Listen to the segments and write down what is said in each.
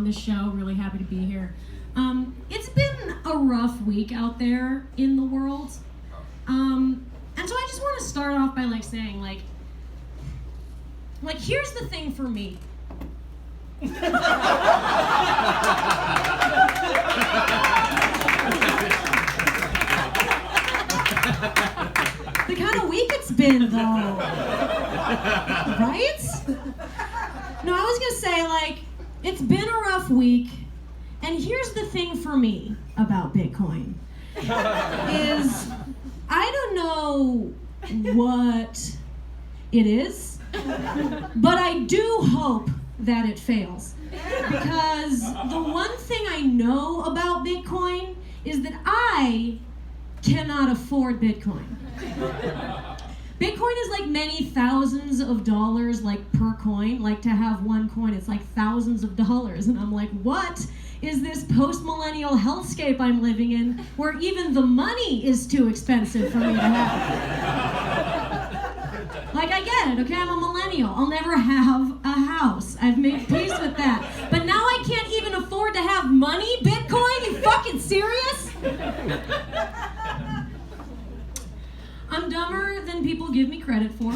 the show. Really happy to be here. It's been a rough week out there in the world. And so I just want to start off by saying here's the thing for me. The kind of week it's been, though. Right? No, I was gonna say, it's been a rough week, and here's the thing for me about Bitcoin, is I don't know what it is, but I do hope that it fails. Because the one thing I know about Bitcoin is that I cannot afford Bitcoin. Bitcoin is many thousands of dollars per coin. To have one coin, it's thousands of dollars. And I'm what is this post-millennial hellscape I'm living in where even the money is too expensive for me to have? I get it, okay? I'm a millennial. I'll never have a house. I've made peace with that. But now I can't even afford to have money? Bitcoin? You fucking serious? I'm dumber than people give me credit for.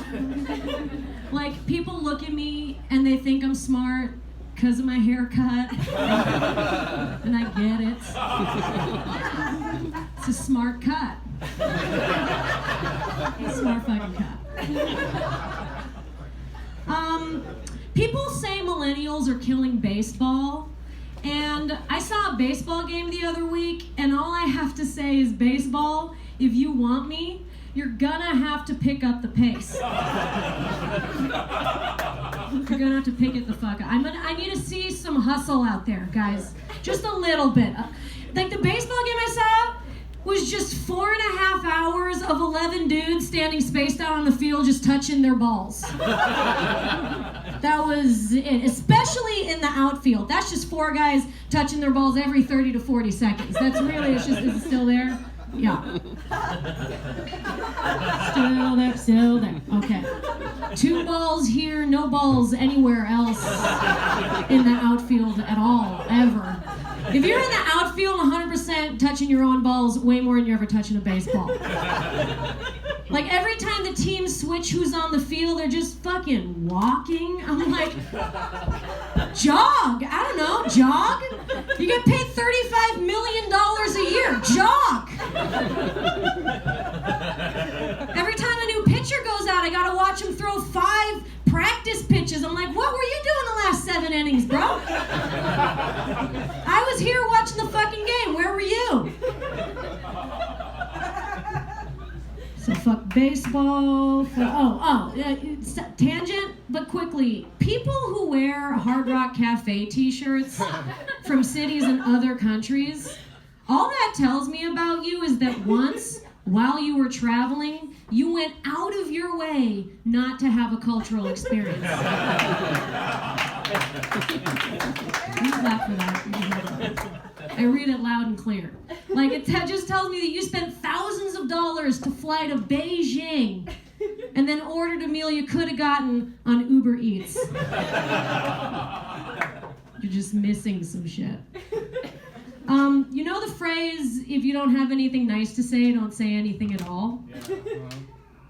People look at me and they think I'm smart because of my haircut. And I get it. It's a smart cut. It's a smart fucking cut. People say millennials are killing baseball. And I saw a baseball game the other week, and all I have to say is baseball, if you want me, you're gonna have to pick up the pace. You're gonna have to pick it the fuck up. I need to see some hustle out there, guys. Just a little bit. The baseball game I saw was just 4.5 hours of 11 dudes standing spaced out on the field just touching their balls. That was it, especially in the outfield. That's just 4 guys touching their balls every 30 to 40 seconds. That's really, is it still there? Yeah. Still there. Okay. 2 balls here, no balls anywhere else in the outfield at all, ever. If you're in the outfield 100% touching your own balls, way more than you're ever touching a baseball. Every time the teams switch who's on the field, they're just fucking walking. I'm jog. I don't know, jog? You get paid $35 million a year. Jog. Every time a new pitcher goes out, I gotta watch him throw 5 practice pitches. I'm what were you doing the last 7 innings, bro? I was here watching the fucking game. Where were you? So fuck baseball. Tangent, but quickly. People who wear Hard Rock Cafe t-shirts from cities in other countries, all that tells me about you is that once, while you were traveling, you went out of your way not to have a cultural experience. You clap for that. I read it loud and clear. It just tells me that you spent thousands of dollars to fly to Beijing and then ordered a meal you could have gotten on Uber Eats. You're just missing some shit. You know the phrase, if you don't have anything nice to say, don't say anything at all? Yeah.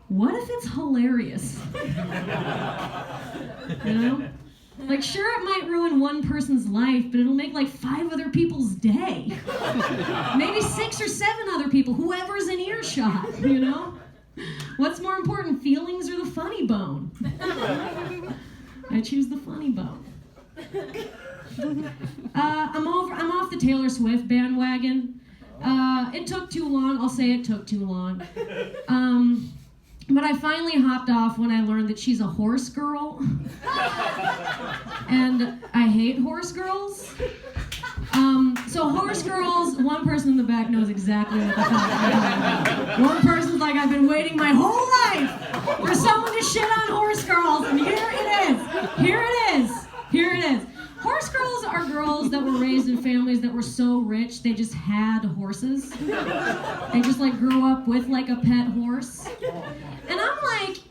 What if it's hilarious? You know? Sure, it might ruin one person's life, but it'll make 5 other people's day. Maybe 6 or 7 other people, whoever's in earshot, you know? What's more important, feelings or the funny bone? I choose the funny bone. I'm off the Taylor Swift bandwagon. It took too long. I'll say it took too long. But I finally hopped off when I learned that she's a horse girl. And I hate horse girls. So horse girls, one person in the back knows exactly what the fuck I'm talking about. One person's I've been waiting my whole life for someone to shit on horse girls, and here it is. Horse girls are girls that were raised in families that were so rich they just had horses. They just grew up with a pet horse. And I'm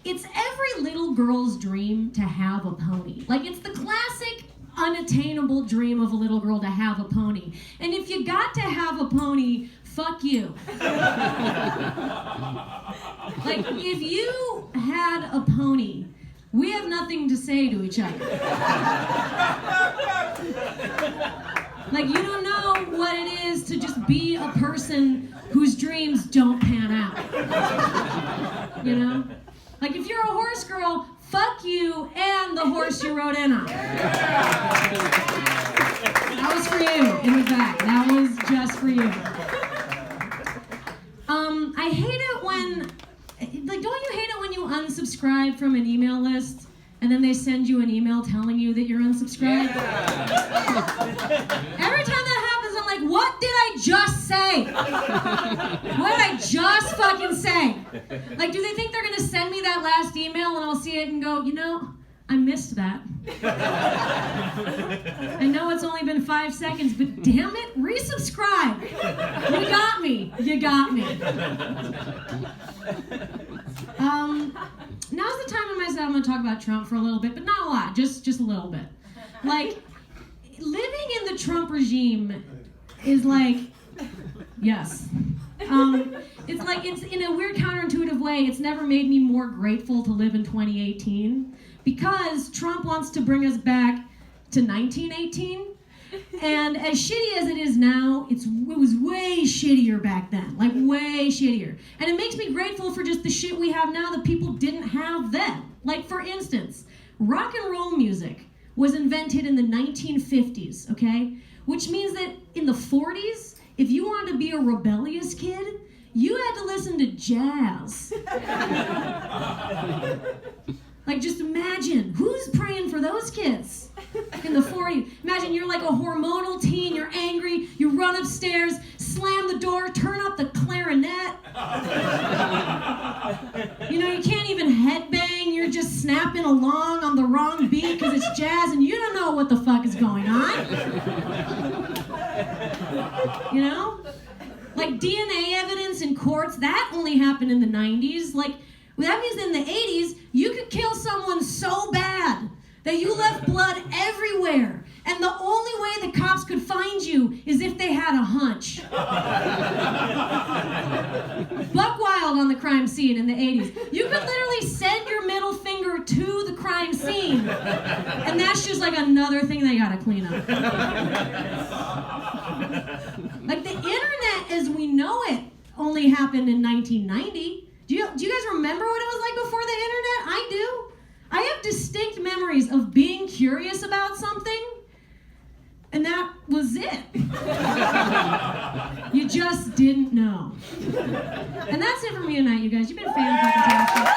it's every little girl's dream to have a pony. It's the classic unattainable dream of a little girl to have a pony. And if you got to have a pony, fuck you. Like, if you had a pony, we have nothing to say to each other. Like, you don't know what it is to just be a person whose dreams don't pan out. You know? Like, if you're a horse girl, fuck you and the horse you rode in on. That was for you, in the back. That was just for you. I hate it when, like, don't you hate it when you unsubscribe from an email list and then they send you an email telling you that you're unsubscribed? Every time that happens, I'm like, what did I just say? What did I just fucking say? Like, do they think they're gonna send me that last email and I'll see it and go, you know, I missed that. I know it's only been 5 seconds, but damn it, resubscribe. You got me. You got me. Now's the time in my set I'm going to talk about Trump for a little bit, but not a lot, just a little bit. Like, living in the Trump regime is like, yes. It's like, it's in a weird counterintuitive way, it's never made me more grateful to live in 2018 because Trump wants to bring us back to 1918. And as shitty as it is now, it was way shittier back then, like way shittier. And it makes me grateful for just the shit we have now that people didn't have then. Like, for instance, rock and roll music was invented in the 1950s, okay? Which means that in the 40s, if you wanted to be a rebellious kid, you had to listen to jazz. Like, just imagine, who's praying for those kids in the 40s? Imagine you're like a hormonal teen, you're angry, you run upstairs, slam the door, turn up the clarinet. You know, you can't even headbang, you're just snapping along on the wrong beat because it's jazz and you don't know what the fuck is going on. You know? Like DNA evidence in courts, that only happened in the 90s. Like, well, that means in the 80s, you could kill someone so bad that you left blood everywhere. And the only way the cops could find you is if they had a hunch. Buck wild on the crime scene in the 80s. You could literally send your middle finger to the crime scene. And that's just like another thing they gotta clean up. Like, the internet as we know it only happened in 1990. Do you guys remember what it was like before the internet? I do. I have distinct memories of being curious about something, and that was it. You just didn't know. And that's it for me tonight, you guys. You've been fan-fucking-tastic.